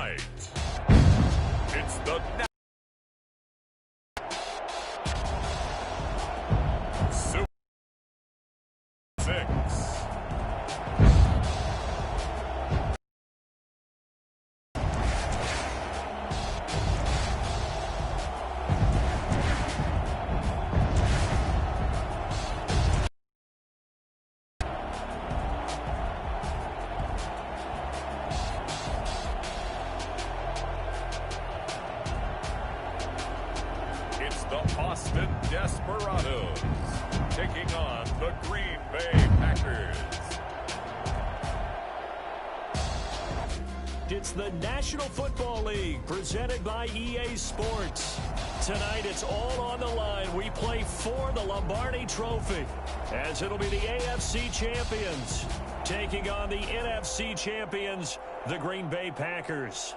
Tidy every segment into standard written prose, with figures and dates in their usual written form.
tonight. It's the Super 6. The Desperados taking on the Green Bay Packers. It's the National Football League presented by EA Sports. Tonight it's all on the line. We play for the Lombardi Trophy, as it'll be the AFC champions taking on the NFC champions, the Green Bay Packers.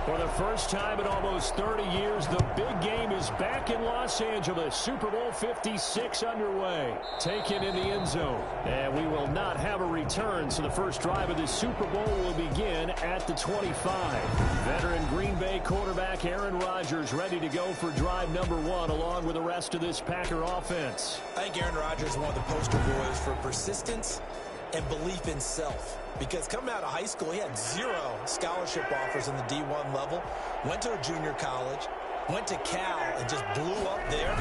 For the first time in almost 30 years, the big game is back in Los Angeles. Super Bowl 56 underway. Taken in the end zone. And we will not have a return, so the first drive of the Super Bowl will begin at the 25. Veteran Green Bay quarterback Aaron Rodgers ready to go for drive number 1 along with the rest of this Packer offense. I think Aaron Rodgers is one of the poster boys for persistence and belief in self. Because coming out of high school, he had 0 scholarship offers in the D1 level. Went to a junior college, went to Cal, and just blew up there.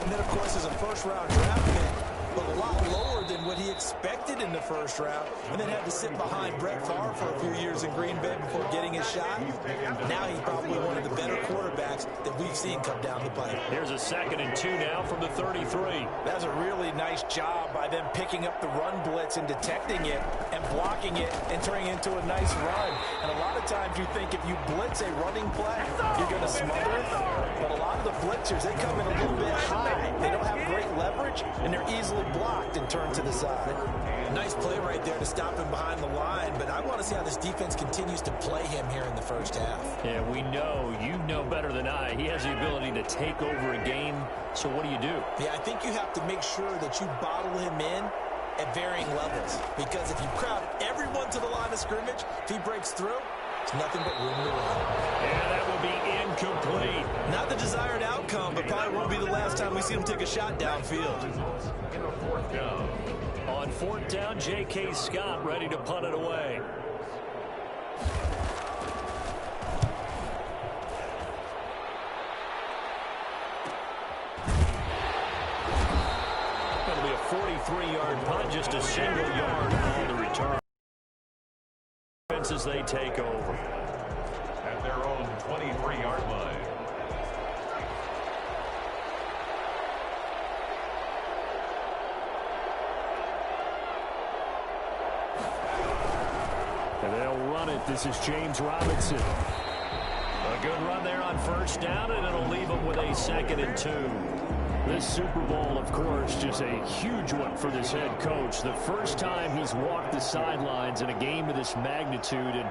And then, of course, as a first-round draft pick, but a lot lower than what he expected in the first round, and then had to sit behind Brett Favre for a few years in Green Bay before getting his shot. Now he's probably one of the better quarterbacks that we've seen come down the pipe. Here's a 2nd and 2 now from the 33. That's a really nice job by them picking up the run blitz and detecting it and blocking it and turning it into a nice run. And a lot of times you think if you blitz a running play, you're going to smother it. But a lot of the blitzers, they come in a little bit high. They don't have great leverage, and they're easily blocked and turned to the side. Nice play right there to stop him behind the line, but I want to see how this defense continues to play him here in the first half. Yeah, we know, you know better than I, he has the ability to take over a game, so what do you do? Yeah, I think you have to make sure that you bottle him in at varying levels, because if you crowd everyone to the line of scrimmage, if he breaks through, it's nothing but room to run. And that will be incomplete. Not the desired outcome, but probably won't be the last time we see him take a shot downfield. On 4th down, J.K. Scott ready to punt it away. That'll be a 43-yard punt, just a single yard on the return. As they take over at their own 23-yard line. And they'll run it. This is James Robinson. A good run there on 1st down, and it'll leave them with a 2nd and 2. This Super Bowl, of course, just a huge one for this head coach. The first time he's walked the sidelines in a game of this magnitude. And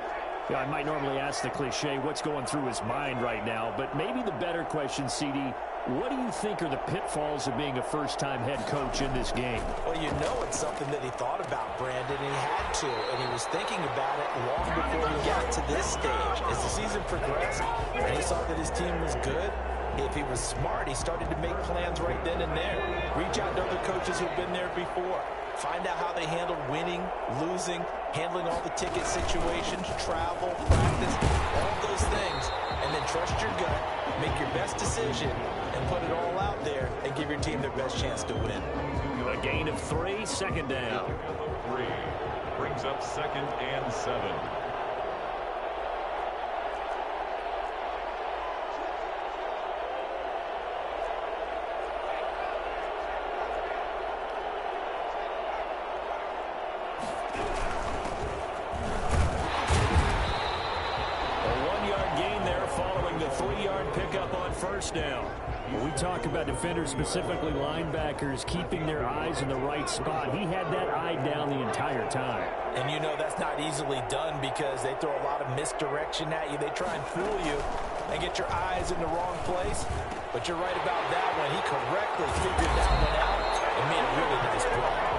I might normally ask the cliche, what's going through his mind right now? But maybe the better question, CD, what do you think are the pitfalls of being a first-time head coach in this game? Well, you know it's something that he thought about, Brandon, and he had to. And he was thinking about it long before he got to this stage. As the season progressed, and he saw that his team was good, if he was smart, he started to make plans right then and there. Reach out to other coaches who've been there before. Find out how they handled winning, losing, handling all the ticket situations, travel, practice, all those things. And then trust your gut, make your best decision, and put it all out there and give your team their best chance to win. A gain of 3, second down. 3 brings up 2nd and 7. First down. When we talk about defenders, specifically linebackers, keeping their eyes in the right spot, he had that eye down the entire time. And you know that's not easily done because they throw a lot of misdirection at you. They try and fool you and get your eyes in the wrong place. But you're right about that one. He correctly figured that one out and made a really nice play.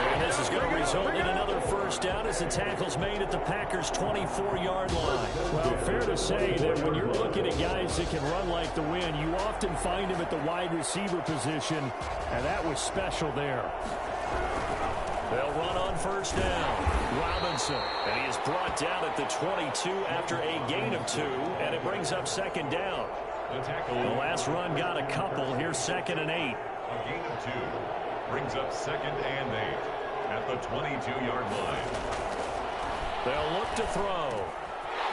And this is going to result in another first down as the tackle's made at the Packers' 24-yard line. Well, fair to say that when you're looking at guys that can run like the wind, you often find him at the wide receiver position, and that was special there. They'll run on first down. Robinson, and he is brought down at the 22 after a gain of 2, and it brings up second down. The last run got a couple. Here's 2nd and 8. A gain of 2 brings up 2nd and 8 at the 22-yard line. They'll look to throw.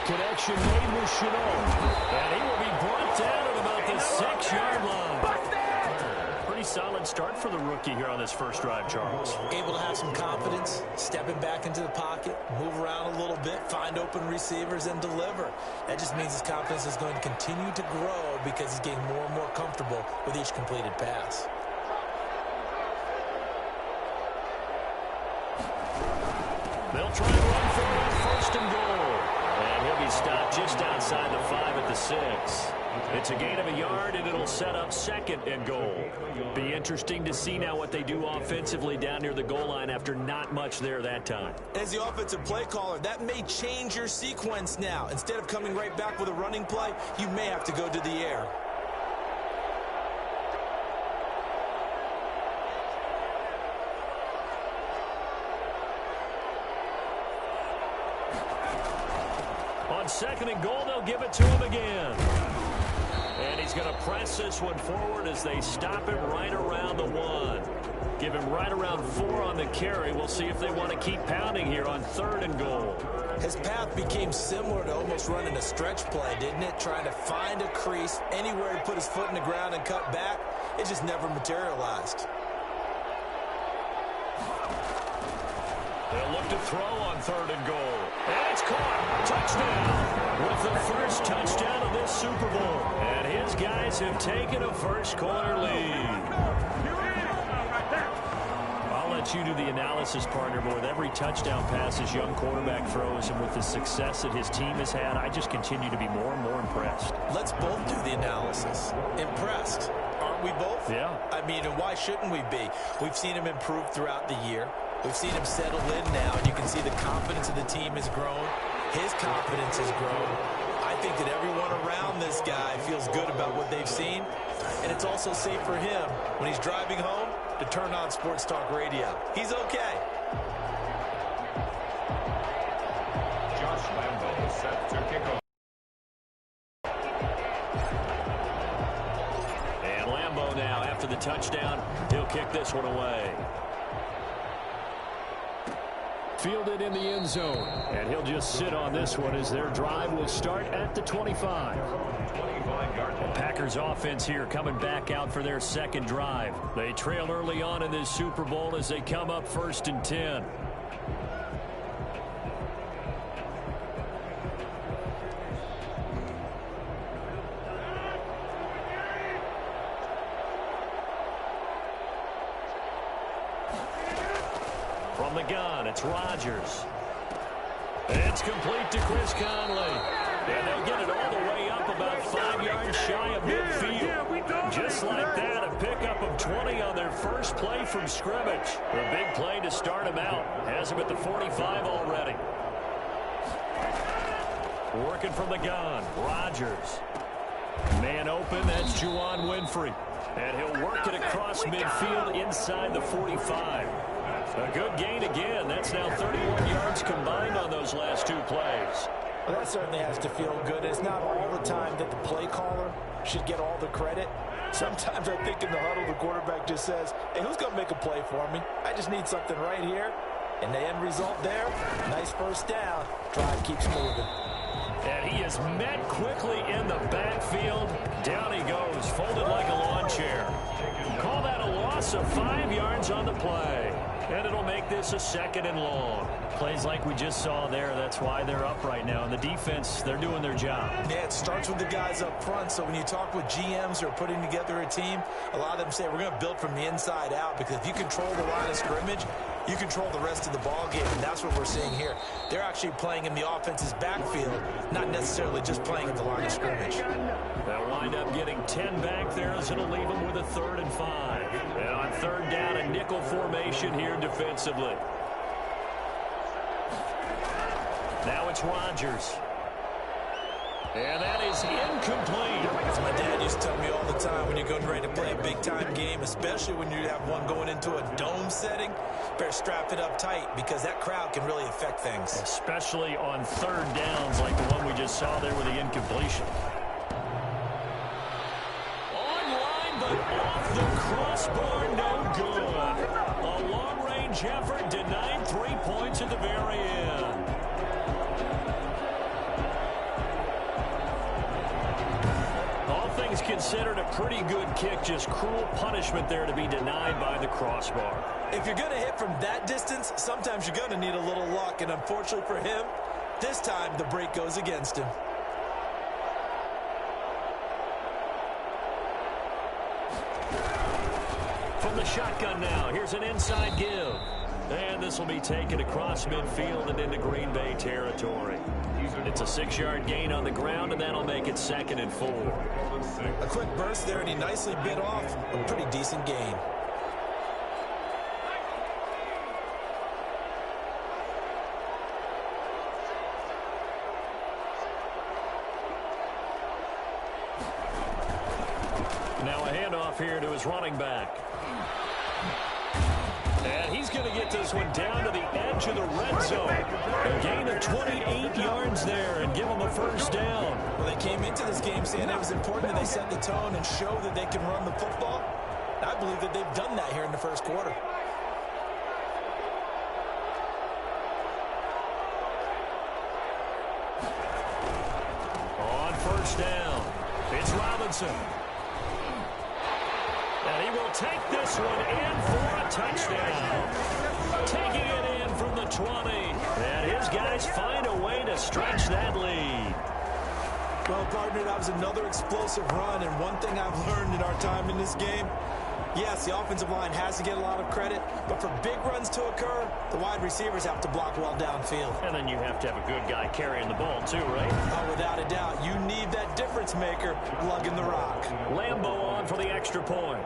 Connection made with Chenault. And he will be brought down at about the 6-yard line. Pretty solid start for the rookie here on this first drive, Charles. Able to have some confidence, stepping back into the pocket, move around a little bit, find open receivers, and deliver. That just means his confidence is going to continue to grow because he's getting more and more comfortable with each completed pass. They'll try and run for it on 1st and goal. And he'll be stopped just outside the 5 at the 6. It's a gain of a yard, and it'll set up 2nd and goal. Be interesting to see now what they do offensively down near the goal line after not much there that time. As the offensive play caller, that may change your sequence now. Instead of coming right back with a running play, you may have to go to the air. On 2nd and goal, they'll give it to him again. And he's going to press this one forward as they stop him right around the 1. Give him right around 4 on the carry. We'll see if they want to keep pounding here on 3rd and goal. His path became similar to almost running a stretch play, didn't it? Trying to find a crease anywhere to put his foot in the ground and cut back. It just never materialized. They'll look to throw on 3rd and goal. And it's caught. Touchdown. With the first touchdown of this Super Bowl. And his guys have taken a first-quarter lead. I'll let you do the analysis, partner, but with every touchdown pass his young quarterback throws and with the success that his team has had, I just continue to be more and more impressed. Let's both do the analysis. Impressed. Aren't we both? Yeah. I mean, and why shouldn't we be? We've seen him improve throughout the year. We've seen him settle in now, and you can see the confidence of the team has grown. His confidence has grown. I think that everyone around this guy feels good about what they've seen, and it's also safe for him when he's driving home to turn on Sports Talk Radio. He's okay. Josh Lambo set to kick off. And Lambo now, after the touchdown, he'll kick this one away. Fielded in the end zone. And he'll just sit on this one as their drive will start at the 25. The Packers offense here coming back out for their 2nd drive. They trail early on in this Super Bowl as they come up 1st and 10. From the gun, it's Rodgers. It's complete to Chris Conley. And they'll get it all the way up about 5 yards shy of midfield. Just like that, a pickup of 20 on their first play from scrimmage. A big play to start him out. Has him at the 45 already. Working from the gun, Rodgers. Man open, that's Juwan Winfrey. And he'll work it across midfield inside the 45. A good gain again. That's now 31 yards combined on those last two plays. Well, that certainly has to feel good. It's not all the time that the play caller should get all the credit. Sometimes I think in the huddle, the quarterback just says, hey, who's going to make a play for me? I just need something right here. And the end result there, nice first down. Drive keeps moving. And he is met quickly in the backfield. Down he goes, folded like a lawn chair. Call that a loss of 5 yards on the play. And it'll make this a 2nd and long. Plays like we just saw there. That's why they're up right now. And the defense, they're doing their job. Yeah, it starts with the guys up front. So when you talk with GMs who are putting together a team, a lot of them say we're going to build from the inside out, because if you control the line of scrimmage, you control the rest of the ball game, and that's what we're seeing here. They're actually playing in the offense's backfield, not necessarily just playing at the line of scrimmage. They'll wind up getting 10 back there, as it'll leave them with a 3rd and 5. And on 3rd down, a nickel formation here defensively. Now it's Rodgers. And that is incomplete. As my dad used to tell me all the time, when you're going ready to play a big-time game, especially when you have one going into a dome setting, better strap it up tight, because that crowd can really affect things. Especially on 3rd downs like the one we just saw there with the incompletion. Online, but off the crossbar, no good. A long-range effort denied 3 points at the very end. Things considered a pretty good kick, just cruel punishment there to be denied by the crossbar. If you're going to hit from that distance, sometimes you're going to need a little luck, and unfortunately for him, this time the break goes against him. From the shotgun now, here's an inside give. And this will be taken across midfield and into Green Bay territory. It's a 6-yard gain on the ground, and that'll make it 2nd and 4. A quick burst there, and he nicely bit off a pretty decent gain. Now a handoff here to his running back. And he's going to get this one down to the edge of the red zone. A gain of 28 yards there and give him a 1st down. Well, they came into this game saying it was important that they set the tone and show that they can run the football. I believe that they've done that here in the 1st quarter. On 1st down, it's Robinson. And he will take this one in for a touchdown. Taking it in from the 20. And his guys find a way to stretch that lead. Well, partner, that was another explosive run. And one thing I've learned in our time in this game, yes, the offensive line has to get a lot of credit. But for big runs to occur, the wide receivers have to block well downfield. And then you have to have a good guy carrying the ball too, right? Oh, without a doubt. You need that difference maker lugging the rock. Lambeau on for the extra point.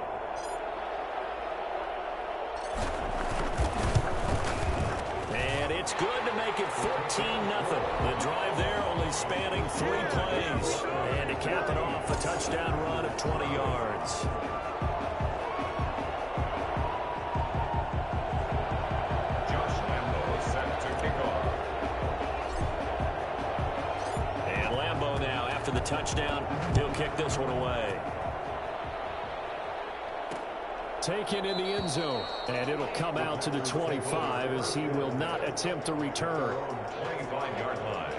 And it's good to make it 14-0. The drive there only spanning 3 plays. And to cap it off, a touchdown run of 20 yards. Josh Lambeau set to kick off. And Lambeau now, after the touchdown, he'll kick this one away. Taken in the end zone, and it'll come out to the 25 as he will not attempt a return. 25-yard line.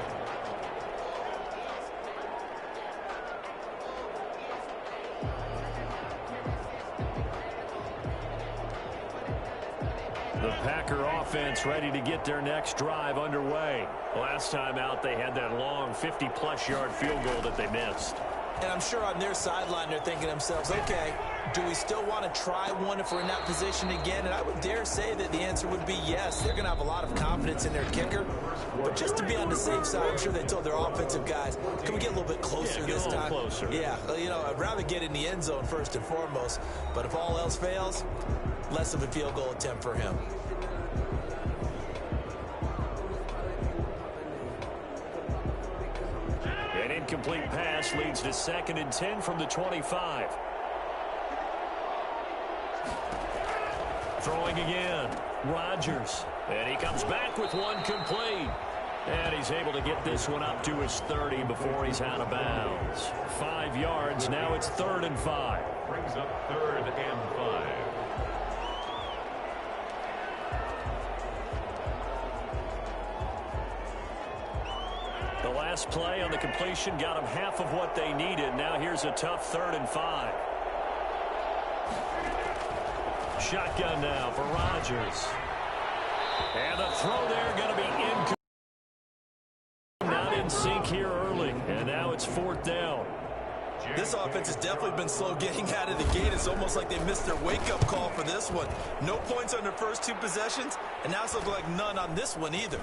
The Packer offense ready to get their next drive underway. Last time out, they had that long 50-plus yard field goal that they missed. And I'm sure on their sideline they're thinking to themselves, okay, do we still want to try one if we're in that position again? And I would dare say that the answer would be yes. They're going to have a lot of confidence in their kicker. But just to be on the safe side, I'm sure they told their offensive guys, can we get a little bit closer this time? Closer. Yeah, you know, I'd rather get in the end zone first and foremost. But if all else fails, less of a field goal attempt for him. An incomplete pass leads to 2nd and 10 from the 25. Throwing again. Rodgers. And he comes back with one complete. And he's able to get this one up to his 30 before he's out of bounds. 5 yards. Now it's 3rd and 5. Brings up 3rd and 5. The last play on the completion got them half of what they needed. Now here's a tough 3rd and 5. Shotgun now for Rodgers. And the throw there going to be incomplete. Not in sync here early. And now it's 4th down. This offense has definitely been slow getting out of the gate. It's almost like they missed their wake-up call for this one. No points on their first 2 possessions, and now it's looking like none on this one either.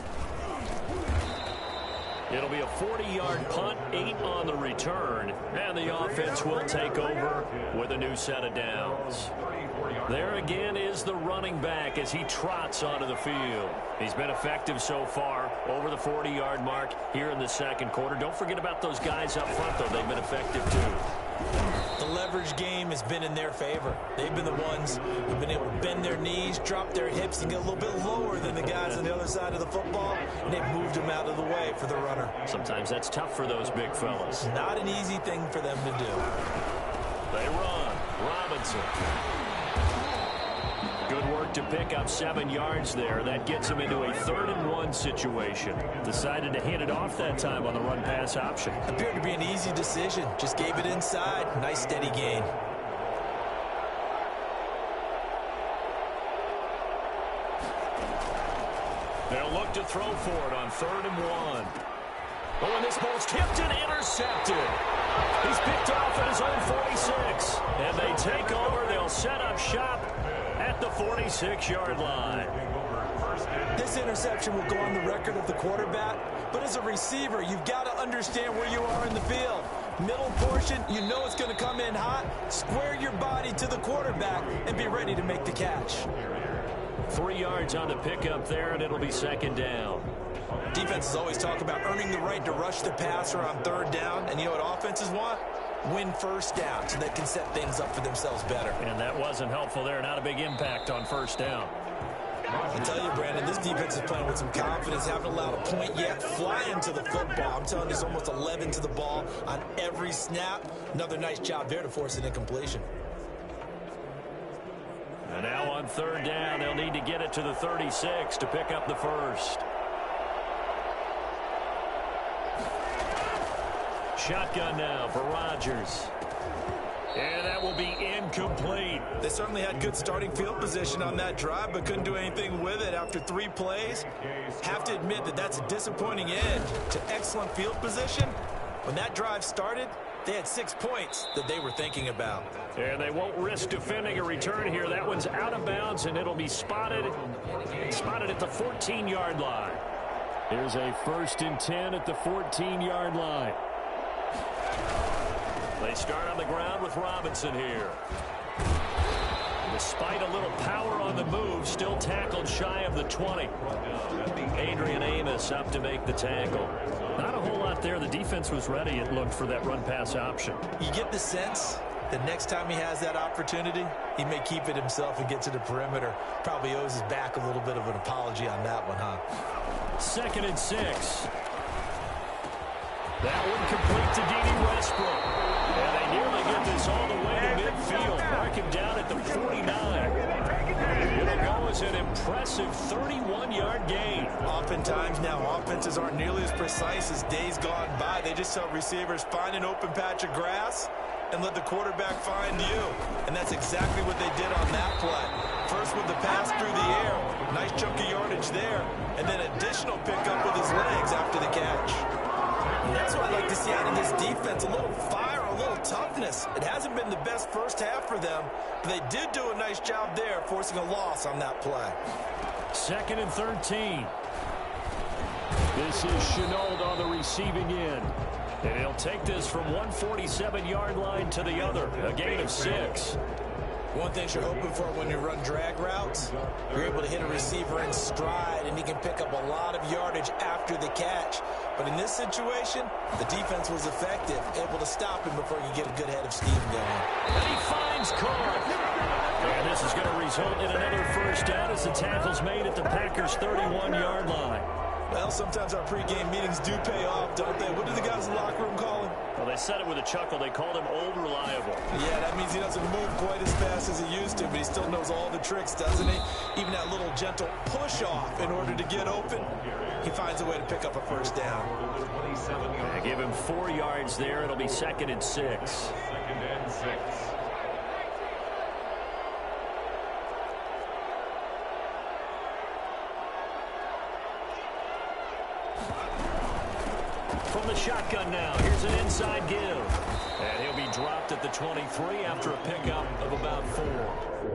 It'll be a 40-yard punt, 8 on the return, and the offense will take over with a new set of downs. There again is the running back as he trots onto the field. He's been effective so far over the 40-yard mark here in the second quarter. Don't forget about those guys up front, though. They've been effective, too. The leverage game has been in their favor. They've been the ones who've been able to bend their knees, drop their hips, and get a little bit lower than the guys on the other side of the football, and they've moved them out of the way for the runner. Sometimes that's tough for those big fellas. Not an easy thing for them to do. They run. Robinson. Good work to pick up 7 yards there. That gets him into a 3rd and 1 situation. Decided to hand it off that time on the run-pass option. Appeared to be an easy decision. Just gave it inside. Nice steady gain. They'll look to throw for it on 3rd and 1. Oh, and this ball's tipped and intercepted. He's picked off at his own 46. And they take over. They'll set up shop at the 46-yard line. This interception will go on the record of the quarterback, but as a receiver, you've got to understand where you are in the field. Middle portion, you know it's going to come in hot. Square your body to the quarterback and be ready to make the catch. 3 yards on the pickup there, and it'll be 2nd down. Defenses always talk about earning the right to rush the passer on 3rd down, and you know what offenses want? Win 1st down so they can set things up for themselves better. And that wasn't helpful there. Not a big impact on 1st down. I tell you, Brandon, this defense is playing with some confidence. Haven't allowed a point yet. Flying to the football. I'm telling you, there's almost 11 to the ball on every snap. Another nice job there to force an incompletion. And now on 3rd down, they'll need to get it to the 36 to pick up the 1st. Shotgun now for Rodgers. And that will be incomplete. They certainly had good starting field position on that drive, but couldn't do anything with it after 3 plays. Have to admit that that's a disappointing end to excellent field position. When that drive started, they had 6 points that they were thinking about. And they won't risk defending a return here. That one's out of bounds, and it'll be spotted at the 14-yard line. Here's a 1st and 10 at the 14-yard line. They start on the ground with Robinson here. Despite a little power on the move, still tackled shy of the 20. Adrian Amos up to make the tackle. Not a whole lot there. The defense was ready, it looked, for that run-pass option. You get the sense that next time he has that opportunity, he may keep it himself and get to the perimeter. Probably owes his back a little bit of an apology on that one, huh? 2nd and 6. That one complete to D.D. Westbrook. And they nearly get this all the way to midfield. Mark him down at the 49. It'll go as an impressive 31-yard gain. Oftentimes now offenses aren't nearly as precise as days gone by. They just tell receivers, find an open patch of grass and let the quarterback find you. And that's exactly what they did on that play. First with the pass through the air. Nice chunky yardage there. And then additional pickup with his legs after the catch. And that's what I'd like to see out of this defense. A little fire, a little toughness. It hasn't been the best first half for them, but they did do a nice job there, forcing a loss on that play. 2nd and 13. This is Chenault on the receiving end. And he'll take this from one 47-yard line to the other. A gain of 6. One thing you're hoping for when you run drag routes, you're able to hit a receiver in stride, and he can pick up a lot of yardage after the catch. But in this situation, the defense was effective, able to stop him before he could get a good head of steam going. And he finds Carr. And this is going to result in another first down as the tackle's made at the Packers' 31-yard line. Well, sometimes our pregame meetings do pay off, don't they? What do the guys in the locker room call him? Well, they said it with a chuckle. They called him Old Reliable. Yeah, that means he doesn't move quite as fast as he used to, but he still knows all the tricks, doesn't he? Even that little gentle push-off in order to get open. He finds a way to pick up a first down. I give him 4 yards there. It'll be 2nd and 6. 2nd and 6. From the shotgun now, here's an inside give. And he'll be dropped at the 23 after a pickup of about 4.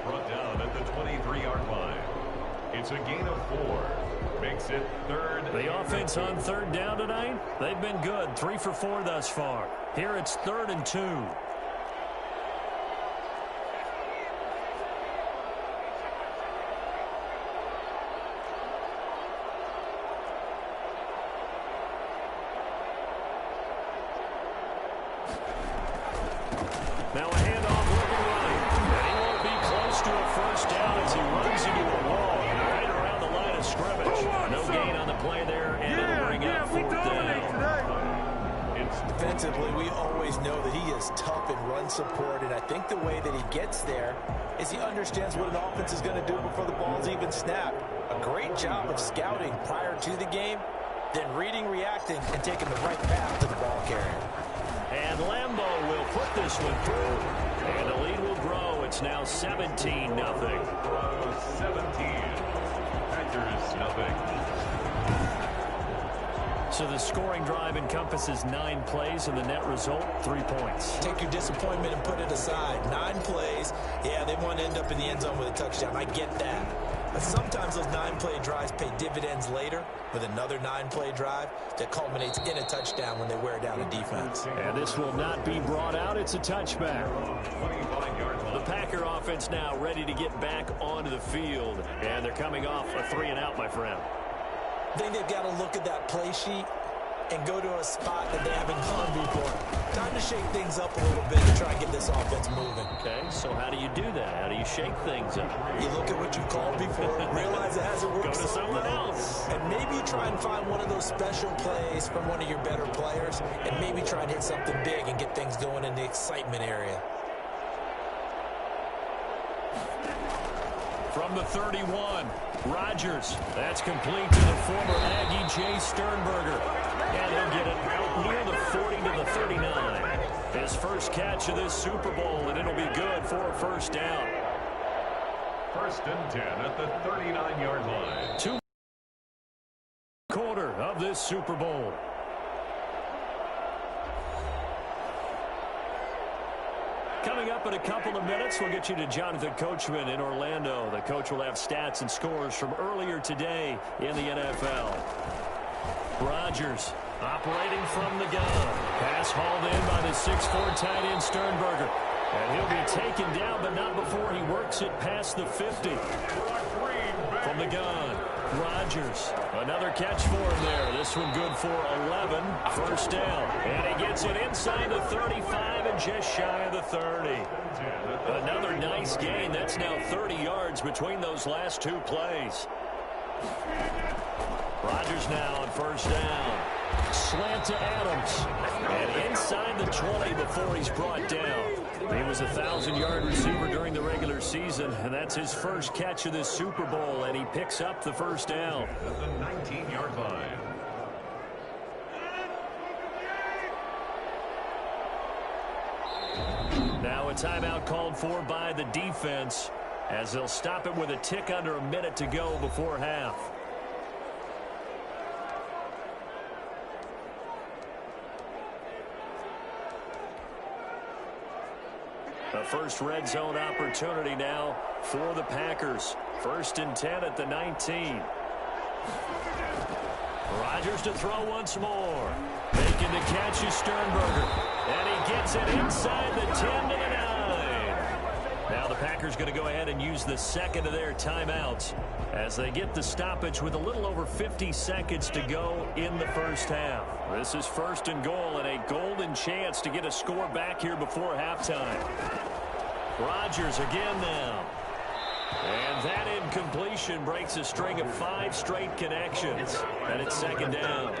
Brought down at the 23-yard line. It's a gain of 4. Makes it 3rd. The offense on 3rd down tonight, they've been good. 3 for 4 thus far. Here it's 3rd and 2. Now a handoff looking right. And he won't be close to a first down as he runs into a wall right around the line of scrimmage. No gain on the play there, and it'll bring up 4th down. Defensively, we always know that he is tough in run support, and I think the way that he gets there is he understands what an offense is going to do before the ball's even snapped. A great job of scouting prior to the game, then reading, reacting, and taking the right path to the ball carrier. And Lambeau will put this one through, and the lead will grow. It's now 17-0. 17. Packers nothing. So the scoring drive encompasses 9 plays, and the net result, 3 points. Take your disappointment and put it aside. 9 plays. Yeah, they want to end up in the end zone with a touchdown. I get that. But sometimes those 9-play drives pay dividends later with another 9-play drive that culminates in a touchdown when they wear down a defense. And this will not be brought out. It's a touchback. The Packer offense now ready to get back onto the field. And they're coming off a 3-and-out, my friend. I think they've got to look at that play sheet and go to a spot that they haven't gone before. Time to shake things up a little bit and try and get this offense moving. Okay, so how do you do that? How do you shake things up? You look at what you've called before, realize it hasn't worked. Go to someone else. And maybe try and find one of those special plays from one of your better players, and maybe try and hit something big and get things going in the excitement area. From the 31, Rodgers. That's complete to the former Aggie Jay Sternberger. And he'll get it near the 40 to the 39. His first catch of this Super Bowl, and it'll be good for a first down. 1st and 10 at the 39-yard line. 2-quarter of this Super Bowl. Coming up in a couple of minutes, we'll get you to Jonathan Coachman in Orlando. The coach will have stats and scores from earlier today in the NFL. Rodgers operating from the gun. Pass hauled in by the 6'4" tight end Sternberger. And he'll be taken down, but not before he works it past the 50. From the gun, Rodgers. Another catch for him there. This one good for 11. First down. And he gets it inside the 35 and just shy of the 30. Another nice gain. That's now 30 yards between those last 2 plays. Rodgers now on first down. Slant to Adams. And inside the 20 before he's brought down. He was a 1,000-yard receiver during the regular season, and that's his first catch of this Super Bowl, and he picks up the first down. At the 19-yard line. Now a timeout called for by the defense as they'll stop it with a tick under a minute to go before half. A first red zone opportunity now for the Packers. 1st and 10 at the 19. Rodgers to throw once more. Making the catch is Sternberger. And he gets it inside the 10 to the 9. Now the Packers going to go ahead and use the second of their timeouts as they get the stoppage with a little over 50 seconds to go in the first half. This is 1st and goal and a golden chance to get a score back here before halftime. Rodgers again now. And that incompletion breaks a string of 5 straight connections. And it's 2nd down.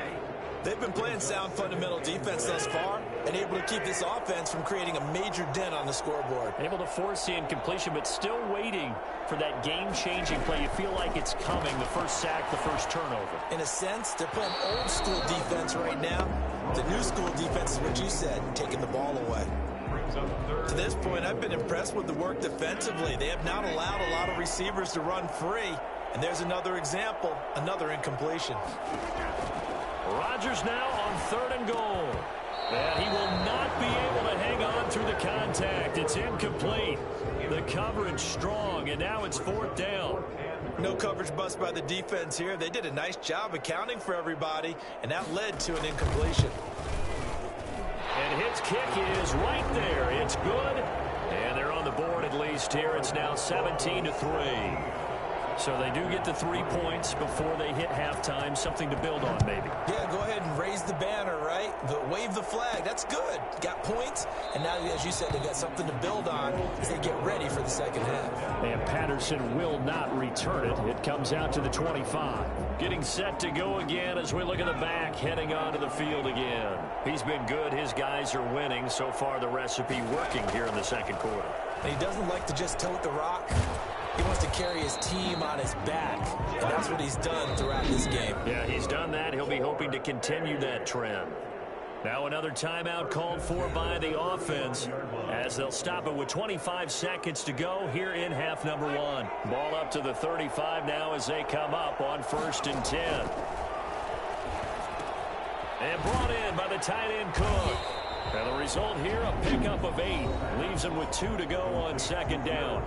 They've been playing sound fundamental defense thus far and able to keep this offense from creating a major dent on the scoreboard. Able to force the incompletion, but still waiting for that game-changing play. You feel like it's coming, the first sack, the first turnover. In a sense, they're playing old-school defense right now. The new-school defense is what you said, taking the ball away. To this point, I've been impressed with the work defensively. They have not allowed a lot of receivers to run free. And there's another example, another incompletion. Rodgers now on 3rd and goal. And he will not be able to hang on through the contact. It's incomplete. The coverage strong, and now it's 4th down. No coverage bust by the defense here. They did a nice job accounting for everybody, and that led to an incompletion. And his kick is right there. It's good. And they're on the board at least here. It's now 17-3. So they do get the 3 points before they hit halftime. Something to build on, maybe. Yeah, go ahead and raise the banner, right? Wave the flag. That's good. Got points. And now, as you said, they got something to build on as they get ready for the second half. And Patterson will not return it. It comes out to the 25. Getting set to go again as we look at the back, heading onto the field again. He's been good. His guys are winning. So far, the recipe working here in the second quarter. And he doesn't like to just tote the rock. He wants to carry his team on his back, and that's what he's done throughout this game. Yeah, he's done that. He'll be hoping to continue that trend. Now another timeout called for by the offense as they'll stop it with 25 seconds to go here in half number 1. Ball up to the 35 now as they come up on 1st and 10. And brought in by the tight end Cook. And the result here, a pickup of 8. Leaves them with 2 to go on 2nd down.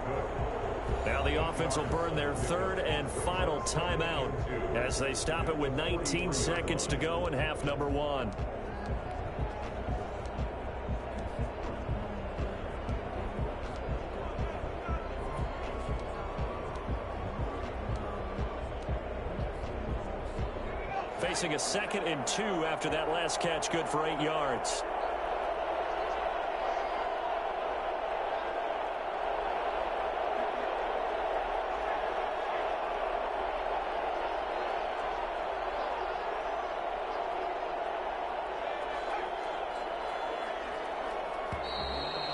Now the offense will burn their 3rd and final timeout as they stop it with 19 seconds to go in half number 1. Facing a 2nd and 2 after that last catch, good for 8 yards.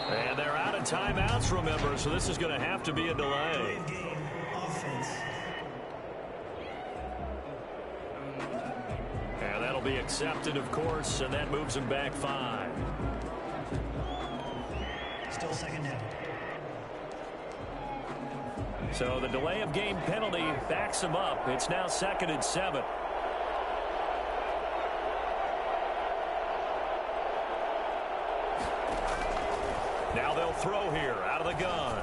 And they're out of timeouts, remember, so this is going to have to be a delay. And that'll be accepted, of course, and that moves them back 5. Still 2nd down. So the delay of game penalty backs them up. It's now 2nd and 7. Now they'll throw here out of the gun.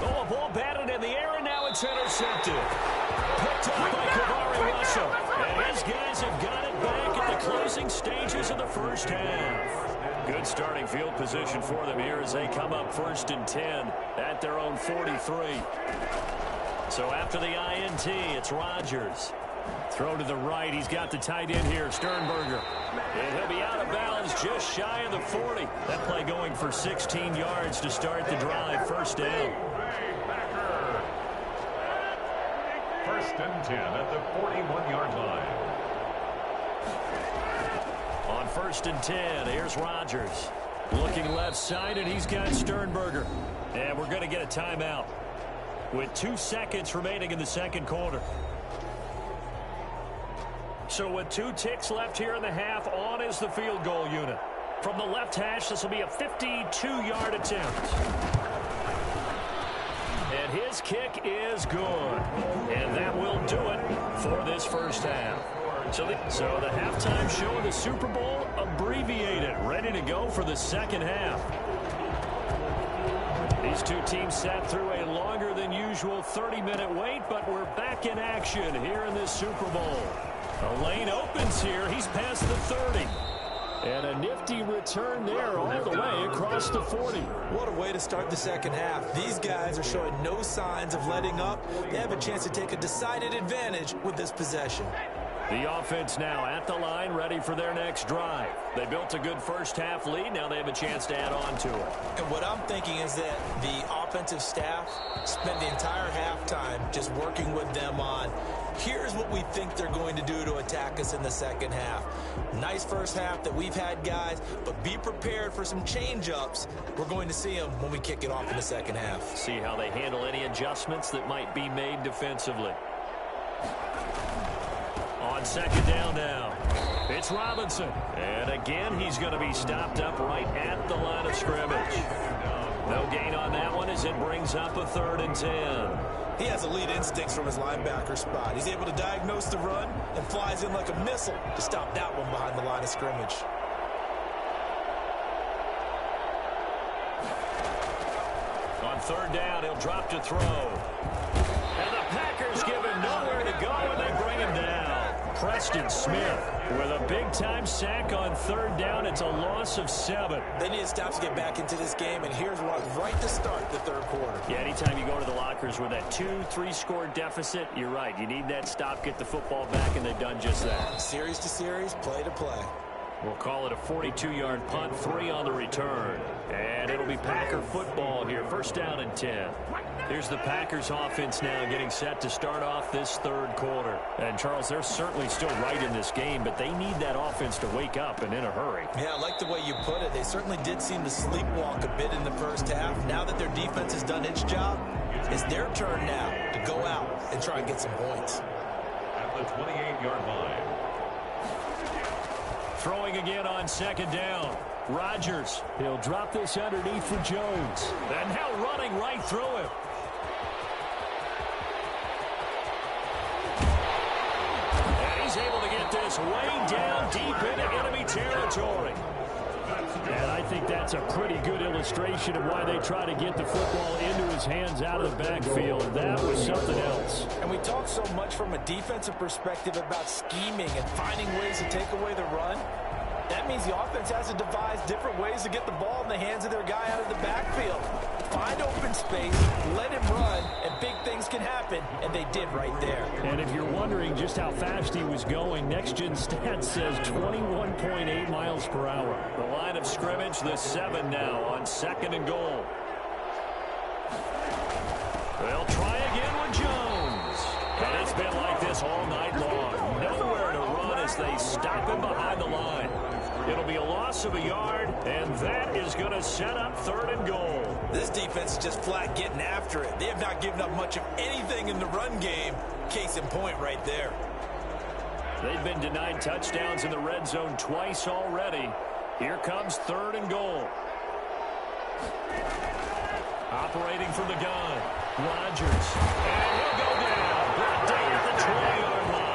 Oh, a ball batted in the air, and now it's intercepted. Picked up by Kavari Russell. And his guys have got it back at the closing stages of the first half. Good starting field position for them here as they come up 1st and 10 at their own 43. So after the INT, it's Rodgers. Throw to the right. He's got the tight end here, Sternberger. And he'll be out of bounds just shy of the 40. That play going for 16 yards to start the drive. 1st down. 1st and 10 at the 41-yard line. On 1st and 10, here's Rodgers. Looking left side, and he's got Sternberger. And we're going to get a timeout with 2 seconds remaining in the second quarter. So with 2 ticks left here in the half, on is the field goal unit. From the left hash, this will be a 52-yard attempt. And his kick is good. And that will do it for this first half. So the halftime show of the Super Bowl abbreviated, ready to go for the second half. These two teams sat through a longer than usual 30-minute wait, but we're back in action here in this Super Bowl. The lane opens here. He's past the 30. And a nifty return there all the way across the 40. What a way to start the second half. These guys are showing no signs of letting up. They have a chance to take a decided advantage with this possession. The offense now at the line, ready for their next drive. They built a good first half lead. Now they have a chance to add on to it. And what I'm thinking is that the offensive staff spent the entire halftime just working with them on, here's what we think they're going to do to attack us in the second half. Nice first half that we've had, guys, but be prepared for some change-ups. We're going to see them when we kick it off in the second half. See how they handle any adjustments that might be made defensively. On second down now, it's Robinson. And again, he's going to be stopped up right at the line of scrimmage. No gain on that one as it brings up a 3rd and 10. He has elite instincts from his linebacker spot. He's able to diagnose the run and flies in like a missile to stop that one behind the line of scrimmage. On 3rd down, he'll drop to throw. And the Packers give him nowhere to go, and they bring him down. Preston Smith with a big-time sack on 3rd down. It's a loss of 7. They need to stop to get back into this game, and here's one right to start the 3rd quarter. Yeah, anytime you go to the lockers with that 2-3 score deficit, you're right. You need that stop, get the football back, and they've done just that. Series to series, play to play. We'll call it a 42-yard punt, 3 on the return. And it'll be Packer football here, 1st down and 10. Here's the Packers offense now getting set to start off this 3rd quarter. And, Charles, they're certainly still right in this game, but they need that offense to wake up and in a hurry. Yeah, I like the way you put it. They certainly did seem to sleepwalk a bit in the first half. Now that their defense has done its job, it's their turn now to go out and try and get some points. At the 28-yard line. Throwing again on 2nd down. Rodgers. He'll drop this underneath for Jones. And now running right through him. And he's able to get this way down deep into enemy territory. And I think that's a pretty good illustration of why they try to get the football into his hands out of the backfield. That was something else. And we talk so much from a defensive perspective about scheming and finding ways to take away the run. That means the offense has to devise different ways to get the ball in the hands of their guy out of the backfield. Find open space, let him run, and big things can happen, and they did right there. And if you're wondering just how fast he was going, Next Gen Stats says 21.8 miles per hour. The line of scrimmage, the 7 now on 2nd and goal. They'll try again with Jones. And it's been like this all night long. Nowhere to run as they stop him behind the line. It'll be a loss of a yard, and that is going to set up 3rd and goal. This defense is just flat getting after it. They have not given up much of anything in the run game. Case in point right there. They've been denied touchdowns in the red zone twice already. Here comes 3rd and goal. Operating from the gun, Rodgers. And he'll go down. Brought down at the 20-yard line.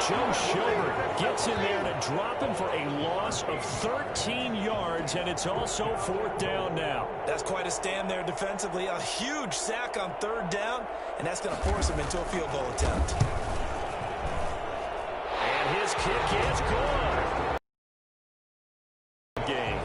Joe Schobert gets in there to drop him for a loss of 13 yards, and it's also 4th down now. That's quite a stand there defensively. A huge sack on 3rd down, and that's going to force him into a field goal attempt. And his kick is good. Game.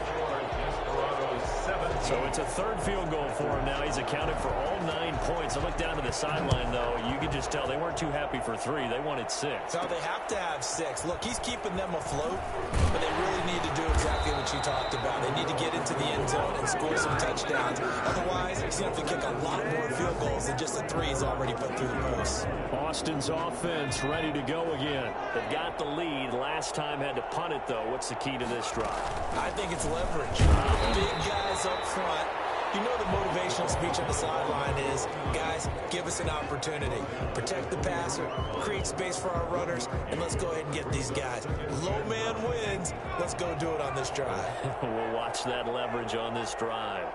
So it's a 3rd field goal for him now. He's accounted for all 9 points. I look down to the sideline, though. You can just tell they weren't too happy for 3. They wanted 6. No, they have to have 6. Look, he's keeping them afloat, but they really need to do exactly what you talked about. They need to get into the end zone and score some touchdowns. Otherwise, he's going to have to kick a lot more field goals than just the 3 he's already put through the post. Austin's offense ready to go again. They've got the lead. Last time had to punt it, though. What's the key to this drive? I think it's leverage. Big guys up front, You know the motivational speech on the sideline is, guys, give us an opportunity. Protect the passer, create space for our runners, and let's go ahead and get these guys. Low man wins. Let's go do it on this drive. We'll watch that leverage on this drive.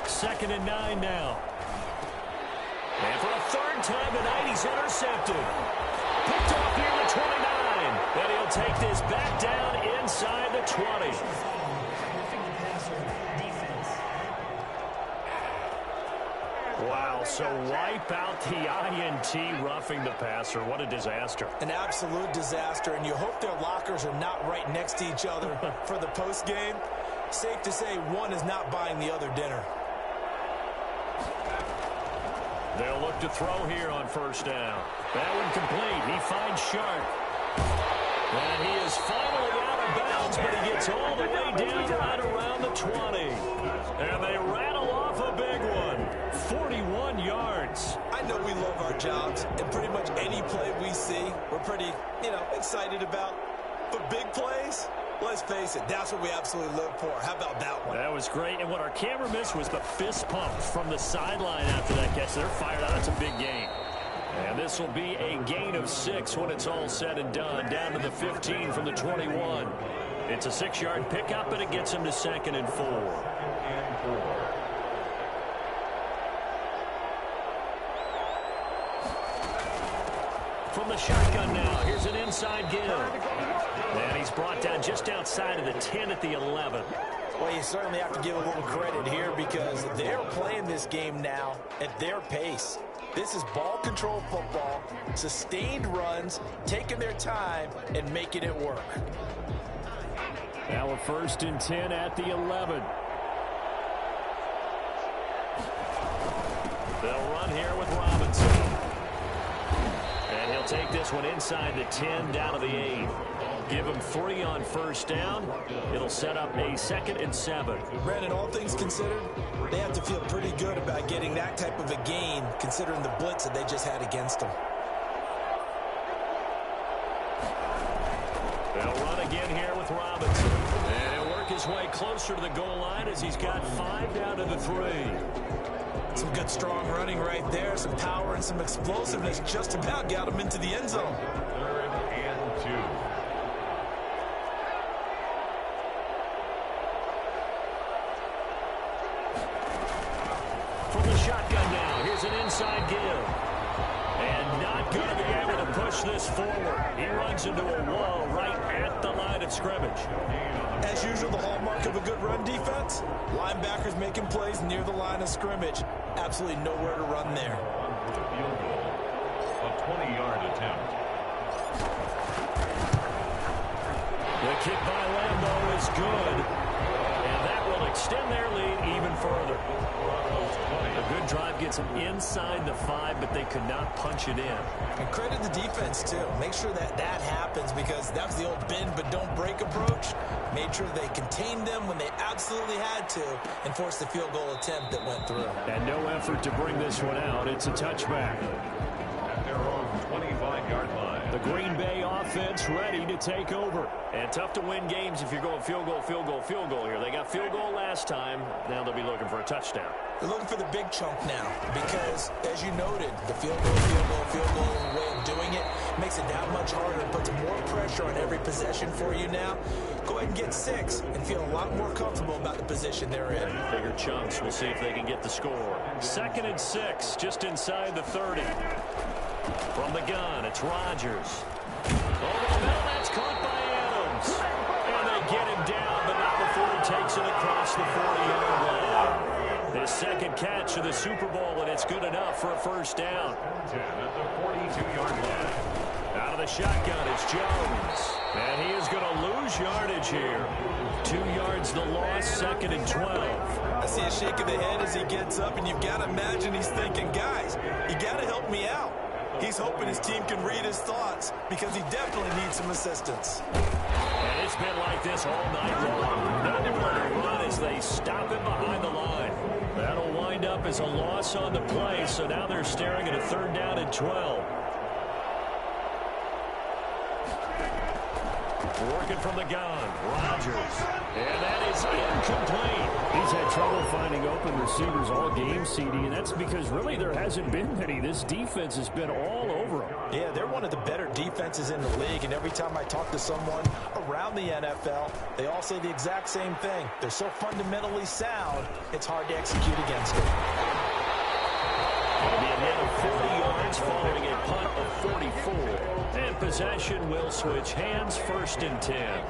2nd and 9 now. And for a 3rd time tonight, he's intercepted. Picked off near the 29. And he'll take this back down inside the 20. Wow, so wipe out the INT, roughing the passer. What a disaster. An absolute disaster, and you hope their lockers are not right next to each other for the postgame. Safe to say one is not buying the other dinner. They'll look to throw here on 1st down. That one complete. He finds Sharp. And he is finally out of bounds, but he gets all the way down right around the 20. And they rattle off a big one. 41 yards. I know we love our jobs, and pretty much any play we see, we're pretty, excited about. But big plays, let's face it, that's what we absolutely live for. How about that one? That was great, and what our camera missed was the fist pump from the sideline after that catch. They're fired out. It's a big gain. And this will be a gain of 6 when it's all said and done, down to the 15 from the 21. It's a 6-yard pickup, and it gets him to 2nd and 4. From the shotgun now, here's an inside give. And he's brought down just outside of the 10 at the 11. Well, you certainly have to give a little credit here because they're playing this game now at their pace. This is ball control football, sustained runs, taking their time, and making it work. Now a 1st and 10 at the 11. They'll run here with Robinson. And he'll take this one inside the 10 down to the 8. Give him 3 on 1st down. It'll set up a 2nd and 7. Brandon, all things considered, they have to feel pretty good about getting that type of a gain considering the blitz that they just had against them. They'll run again here with Robinson. And he'll work his way closer to the goal line as he's got 5 down to the 3. Some good strong running right there, some power and some explosiveness. Just about got him into the end zone. 3rd and 2. From the shotgun now, here's an inside give. And not going to be able to push this forward. He runs into a wall right at the line of scrimmage. As usual, the hallmark of a good run defense, linebackers making plays near the line of scrimmage. Absolutely nowhere to run there. Field goal. A 20-yard attempt. The kick by Lambeau is good. And that will extend their lead even further. A good drive gets them inside the 5, but they could not punch it in. And credit the defense, too. Make sure that that happens because that was the old bend but don't break approach. Made sure they contained them when they absolutely had to and forced the field goal attempt that went through. And no effort to bring this one out. It's a touchback. At their own 25-yard line. The Green Bay offense ready to take over. And tough to win games if you're going field goal, field goal, field goal here. They got field goal last time. Now they'll be looking for a touchdown. They're looking for the big chunk now because, as you noted, the field goal, field goal, field goal way of doing it makes it that much harder and puts more pressure on every possession for you now. Go ahead and get 6 and feel a lot more comfortable about the position they're in. Bigger chunks. We'll see if they can get the score. 2nd and 6, just inside the 30. From the gun, it's Rodgers. Over the middle, that's caught by Adams. And they get him down, but not before he takes it across the 40-yard line. His 2nd catch of the Super Bowl, and it's good enough for a 1st down. 10 at the 42-yard line. Out of the shotgun is Jones. And he is going to lose yardage here. 2 yards the loss, 2nd and 12. I see a shake of the head as he gets up, and you've got to imagine he's thinking, guys, you got to help me out. He's hoping his team can read his thoughts because he definitely needs some assistance. And it's been like this all night long. Nowhere to run as they stop him behind the line. That'll wind up as a loss on the play, so now they're staring at a 3rd down and 12. Working from the gun. Rodgers. And that is incomplete. He's had trouble finding open receivers all game, CD, and that's because really there hasn't been many. This defense has been all over him. Yeah, they're one of the better defenses in the league, and every time I talk to someone around the NFL, they all say the exact same thing. They're so fundamentally sound, it's hard to execute against them. It'll be a net of 40 yards following a punt of 44. And possession will switch hands, 1st and 10.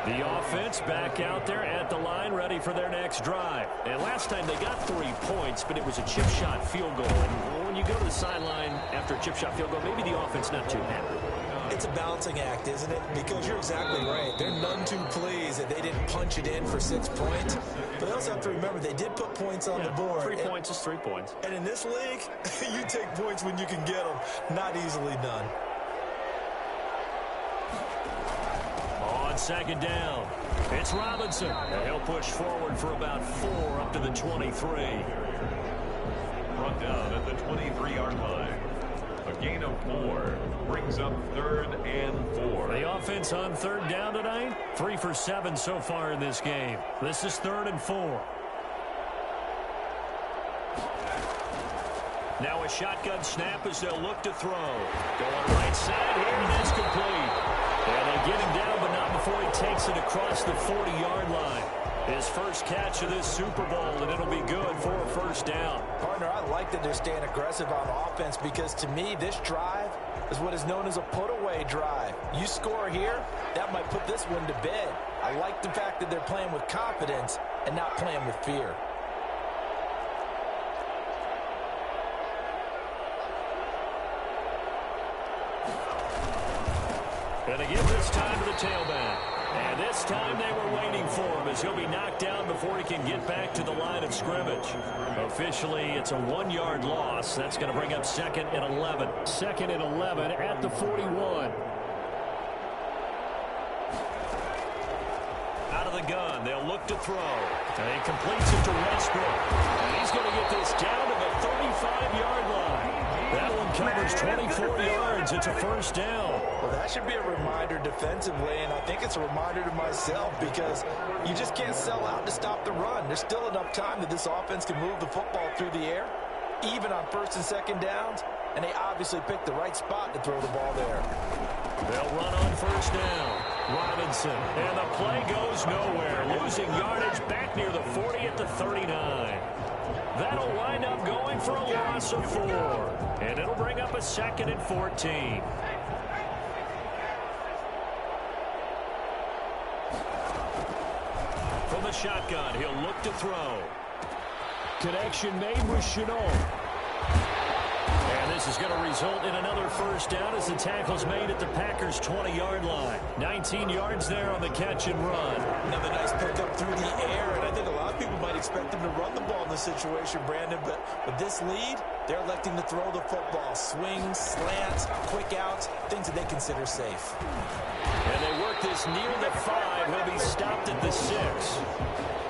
The offense back out there at the line, ready for their next drive. And last time they got 3 points, but it was a chip shot field goal. And when you go to the sideline after a chip shot field goal, maybe the offense not too happy. It's a balancing act, isn't it? Because you're exactly right. They're none too pleased that they didn't punch it in for 6 points. But they also have to remember they did put points on the board. 3 points is 3 points. And in this league, you take points when you can get them. Not easily done. On 2nd down, it's Robinson. And he'll push forward for about 4 up to the 23. Brought down at the 23-yard line. A gain of 4 brings up 3rd and 4. The offense on 3rd down tonight, 3 for 7 so far in this game. This is 3rd and 4. Now a shotgun snap as they'll look to throw. Going right side here, and it's complete. And they get him down, but not before he takes it across the 40-yard line. His first catch of this Super Bowl, and it'll be good for a 1st down. Partner, I like that they're staying aggressive on offense because, to me, this drive is what is known as a put-away drive. You score here, that might put this one to bed. I like the fact that they're playing with confidence and not playing with fear. And they give this time to the tailback. And this time they were waiting for him as he'll be knocked down before he can get back to the line of scrimmage. Officially, it's a 1-yard loss. That's going to bring up 2nd and 11. 2nd and 11 at the 41. Out of the gun, they'll look to throw. And he completes it to Westbrook. And he's going to get this down to the 35-yard line. That one covers 24 yards. It's a 1st down. Well, that should be a reminder defensively, and I think it's a reminder to myself because you just can't sell out to stop the run. There's still enough time that this offense can move the football through the air, even on 1st and 2nd downs, and they obviously picked the right spot to throw the ball there. They'll run on 1st down. Robinson, and the play goes nowhere. Losing yardage back near the 40 at the 39. That'll wind up going for a loss of 4. And it'll bring up a 2nd and 14. From the shotgun, he'll look to throw. Connection made with Chenault. And this is going to result in another 1st down as the tackle's made at the Packers' 20-yard line. 19 yards there on the catch and run. Another nice pickup through the air, and I think a lot of people might expect them to run the ball in this situation, Brandon, but with this lead, they're electing to throw the football. Swings, slants, quick outs, things that they consider safe. And they work this near the 5. He'll be stopped at the 6.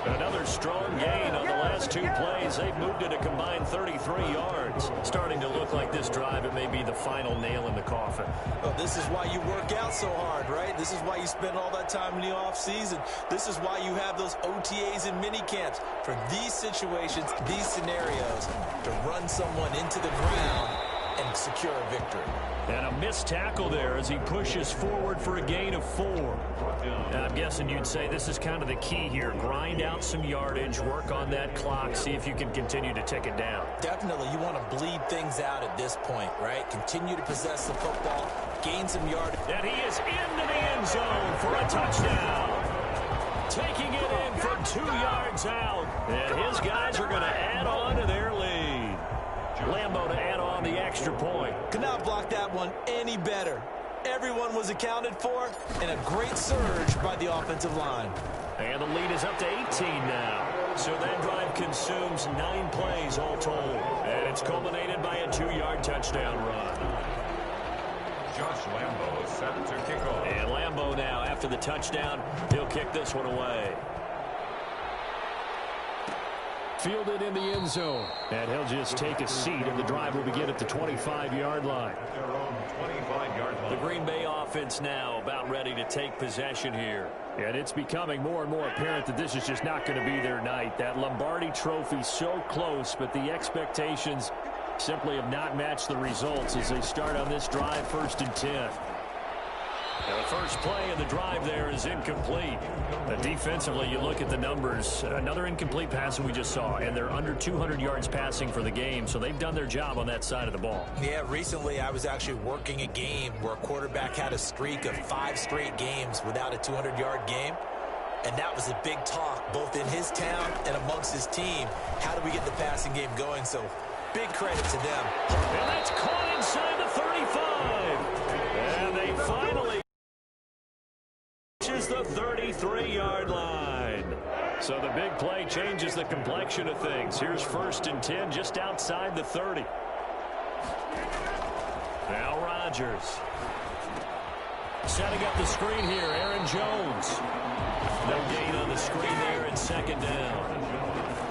Another strong gain on the last 2 plays. They've moved it a combined 33 yards. Starting to look like this drive, it may be the final nail in the coffin. Well, this is why you work out so hard, right? This is why you spend all that time in the offseason. This is why you have those OTAs and mini camps. For these situations, these scenarios, to run someone into the ground and secure a victory. And a missed tackle there as he pushes forward for a gain of 4. And I'm guessing you'd say this is kind of the key here. Grind out some yardage, work on that clock, see if you can continue to tick it down. Definitely, you want to bleed things out at this point, right? Continue to possess the football, gain some yardage. And he is into the end zone for a touchdown. Taking it in from 2 yards out. And his guys are going to add on to their lead. Lambeau to add on the extra point. Could not block that one any better. Everyone was accounted for, and a great surge by the offensive line. And the lead is up to 18 now. So that drive consumes 9 plays all told. And it's culminated by a 2-yard touchdown run. Josh Lambeau is set to kick off. And Lambeau now, after the touchdown, he'll kick this one away. Fielded in the end zone. And he'll just take a seat, and the drive will begin at the 25-yard line. Their own 25-yard line. The Green Bay offense offense now about ready to take possession here. And it's becoming more and more apparent that this is just not going to be their night. That Lombardi trophy so close, but the expectations simply have not matched the results as they start on this drive, 1st and 10. The first play of the drive there is incomplete. Defensively, you look at the numbers. Another incomplete pass we just saw, and they're under 200 yards passing for the game, so they've done their job on that side of the ball. Yeah, recently I was actually working a game where a quarterback had a streak of 5 straight games without a 200-yard game, and that was a big talk both in his town and amongst his team. How do we get the passing game going? So big credit to them. And that's caught inside the 35. And they finally the 33-yard line. So the big play changes the complexion of things. Here's 1st and 10 just outside the 30. Now Rodgers. Setting up the screen here, Aaron Jones. No gain on the screen there at 2nd down.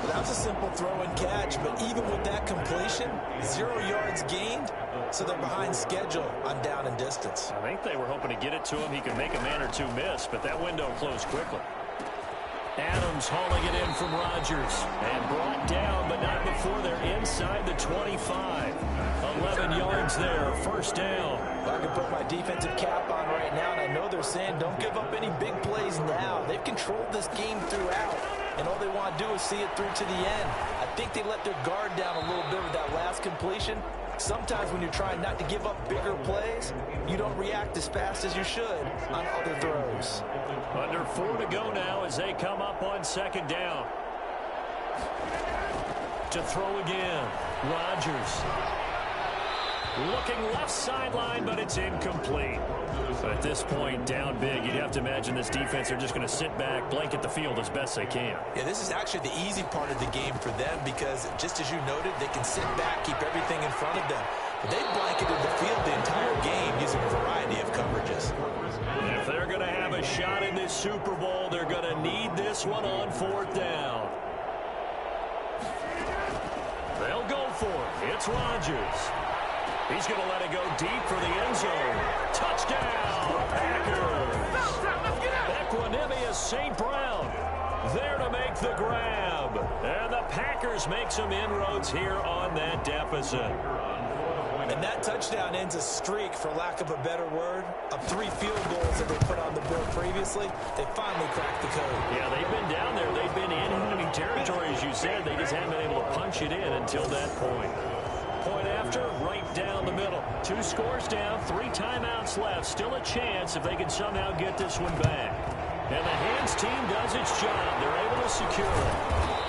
That was a simple throw and catch, but even with that completion, 0 yards gained, so they're behind schedule on down and distance. I think they were hoping to get it to him. He could make a man or two miss, but that window closed quickly. Adams hauling it in from Rodgers. And brought down, but not before they're inside the 25. 11 yards there, 1st down. I can put my defensive cap on right now, and I know they're saying don't give up any big plays now. They've controlled this game throughout, and all they want to do is see it through to the end. I think they let their guard down a little bit with that last completion. Sometimes when you're trying not to give up bigger plays, you don't react as fast as you should on other throws. Under 4 to go now as they come up on 2nd down. To throw again, Rodgers. Looking left sideline, but it's incomplete. At this point, down big, you'd have to imagine this defense, they're just going to sit back, blanket the field as best they can. Yeah, this is actually the easy part of the game for them because, just as you noted, they can sit back, keep everything in front of them. But they've blanketed the field the entire game using a variety of coverages. If they're going to have a shot in this Super Bowl, they're going to need this one on 4th down. They'll go for it. It's Rodgers. He's going to let it go deep for the end zone. Touchdown, Packers. Equanimous St. Brown there to make the grab. And the Packers make some inroads here on that deficit. And that touchdown ends a streak, for lack of a better word, of 3 field goals that they put on the board previously. They finally cracked the code. Yeah, they've been down there. They've been in enemy territory, as you said. They just haven't been able to punch it in until that point. Point after, right down the middle. 2 scores down, 3 timeouts left. Still a chance if they can somehow get this one back. And the hands team does its job. They're able to secure it.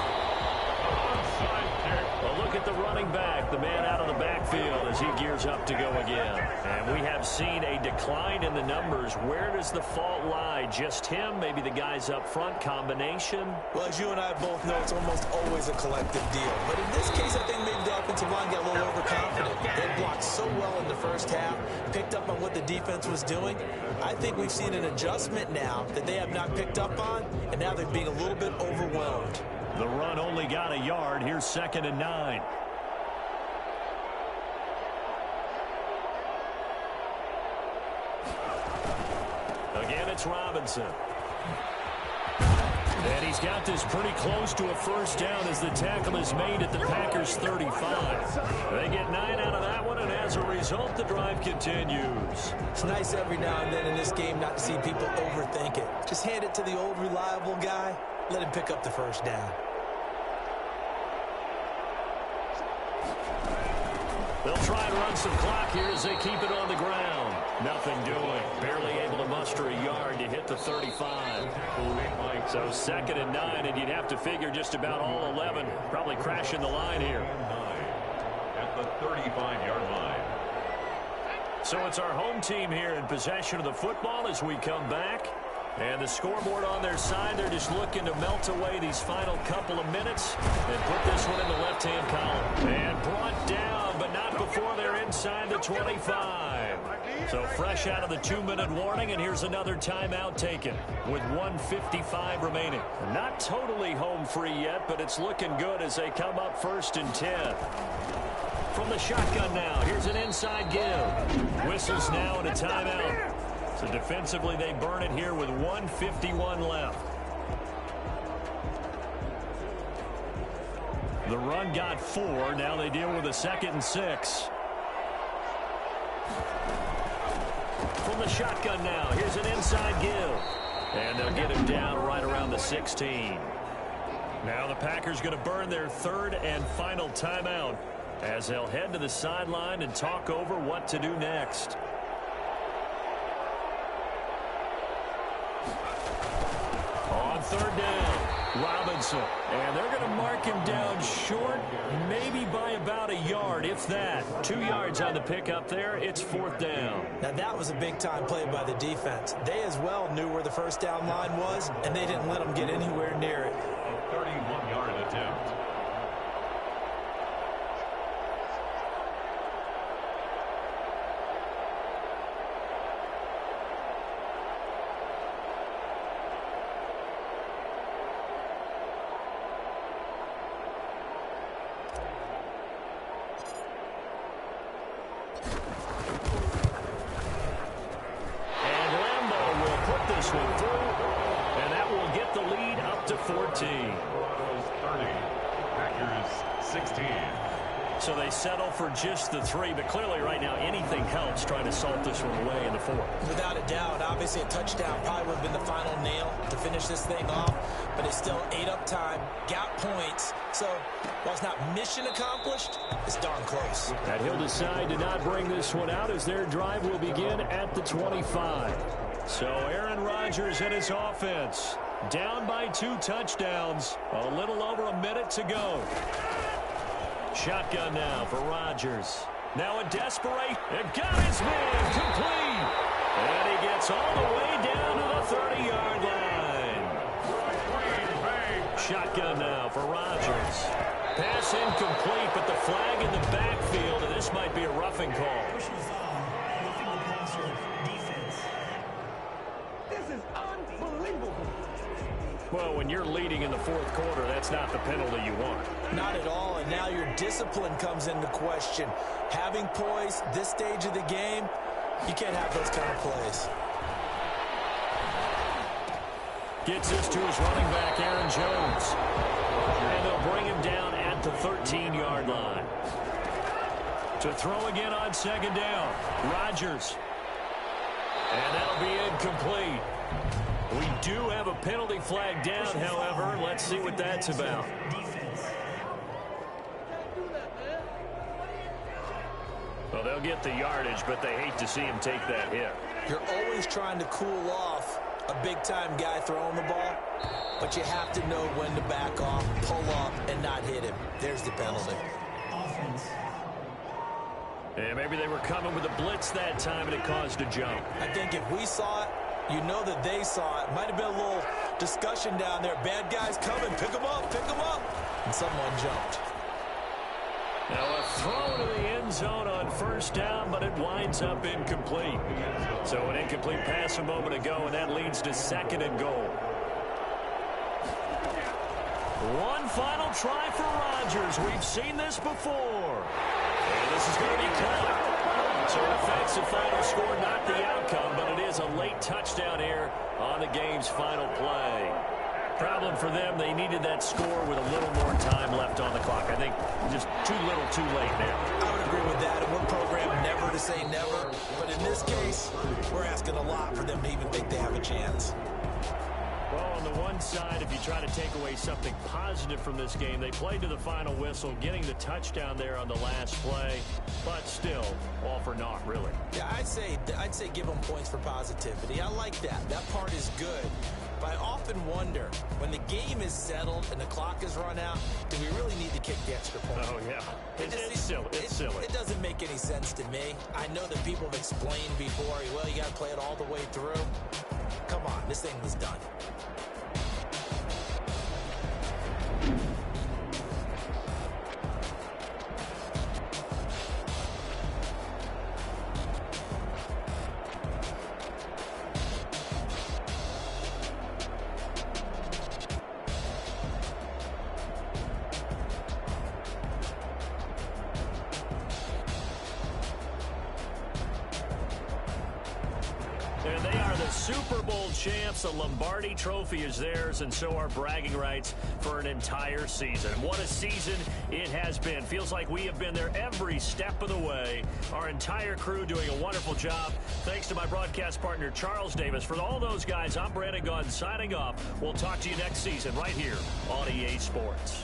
A look at the running back, the man out of the backfield as he gears up to go again. And we have seen a decline in the numbers. Where does the fault lie? Just him? Maybe the guys up front? Combination? Well, as you and I both know, it's almost always a collective deal. But in this case, I think maybe the offensive line got a little overconfident. They blocked so well in the first half, picked up on what the defense was doing. I think we've seen an adjustment now that they have not picked up on, and now they're being a little bit overwhelmed. The run only got a yard. Here's 2nd and 9. Again, it's Robinson. And he's got this pretty close to a 1st down as the tackle is made at the Packers' 35. They get 9 out of that one, and as a result, the drive continues. It's nice every now and then in this game not to see people overthink it. Just hand it to the old reliable guy. Let him pick up the 1st down. They'll try and run some clock here as they keep it on the ground. Nothing doing. Barely able to muster a yard to hit the 35. So 2nd and 9, and you'd have to figure just about all 11 probably crashing the line here. At the 35-yard line. So it's our home team here in possession of the football as we come back. And the scoreboard on their side, they're just looking to melt away these final couple of minutes and put this one in the left-hand column. And brought down, but not before they're inside the 25. So fresh out of the 2-minute warning, and here's another timeout taken with 1:55 remaining. Not totally home free yet, but it's looking good as they come up 1st and 10. From the shotgun now, here's an inside give. Whistles now and a timeout. So defensively, they burn it here with 1:51 left. The run got 4. Now they deal with a 2nd and 6. From the shotgun now, here's an inside give. And they'll get him down right around the 16. Now the Packers going to burn their 3rd and final timeout as they'll head to the sideline and talk over what to do next. On 3rd down, Robinson. And they're going to mark him down short, maybe by about a yard, if that. 2 yards on the pickup there. It's 4th down. Now, that was a big-time play by the defense. They as well knew where the first down line was, and they didn't let them get anywhere near it. 31-yard attempt. And that will get the lead up to 14. 30. Packers 16. So they settle for just the 3, but clearly right now anything helps trying to salt this one away in the 4th. Without a doubt, obviously a touchdown probably would have been the final nail to finish this thing off, but it's still ate up time, got points. So while it's not mission accomplished, it's darn close. And he'll decide to not bring this one out as their drive will begin at the 25. So Aaron Rodgers and his offense down by 2 touchdowns. A little over a minute to go. Shotgun now for Rodgers. Now a desperate. It got his man complete. And he gets all the way down to the 30-yard line. Shotgun now for Rodgers. Pass incomplete, but the flag in the backfield, and this might be a roughing call. Well, when you're leading in the 4th quarter, that's not the penalty you want. Not at all, and now your discipline comes into question. Having poise this stage of the game, you can't have those kind of plays. Gets this to his running back, Aaron Jones. And they'll bring him down at the 13-yard line. To throw again on 2nd down, Rodgers. And that'll be incomplete. We do have a penalty flag down, however. Let's see what that's about. Well, they'll get the yardage, but they hate to see him take that hit. You're always trying to cool off a big-time guy throwing the ball, but you have to know when to back off, pull up, and not hit him. There's the penalty. Yeah, maybe they were coming with a blitz that time, and it caused a jump. I think if we saw it, you know that they saw it. Might have been a little discussion down there. Bad guys coming. Pick them up. Pick them up. And someone jumped. Now a throw to the end zone on 1st down, but it winds up incomplete. So an incomplete pass a moment ago, and that leads to 2nd and goal. One final try for Rodgers. We've seen this before. And this is going to be caught. So an offensive final score, not the outcome, but it is a late touchdown here on the game's final play. Problem for them, they needed that score with a little more time left on the clock. I think just too little too late now. I would agree with that, and we're programmed never to say never. But in this case, we're asking a lot for them to even think they have a chance. Well, on the one side, if you try to take away something positive from this game, they played to the final whistle, getting the touchdown there on the last play, but still, all for naught, really. Yeah, I'd say give them points for positivity. I like that. That part is good. But I often wonder, when the game is settled and the clock is run out, do we really need to kick the extra point? Oh, yeah. It's silly. It's silly. It doesn't make any sense to me. I know that people have explained before, well, you got to play it all the way through. Come on, this thing was done. And they are the Super Bowl champs. The Lombardi Trophy is theirs, and so are bragging rights for an entire season. What a season it has been. Feels like we have been there every step of the way. Our entire crew doing a wonderful job. Thanks to my broadcast partner, Charles Davis. For all those guys, I'm Brandon Gaudin signing off. We'll talk to you next season right here on EA Sports.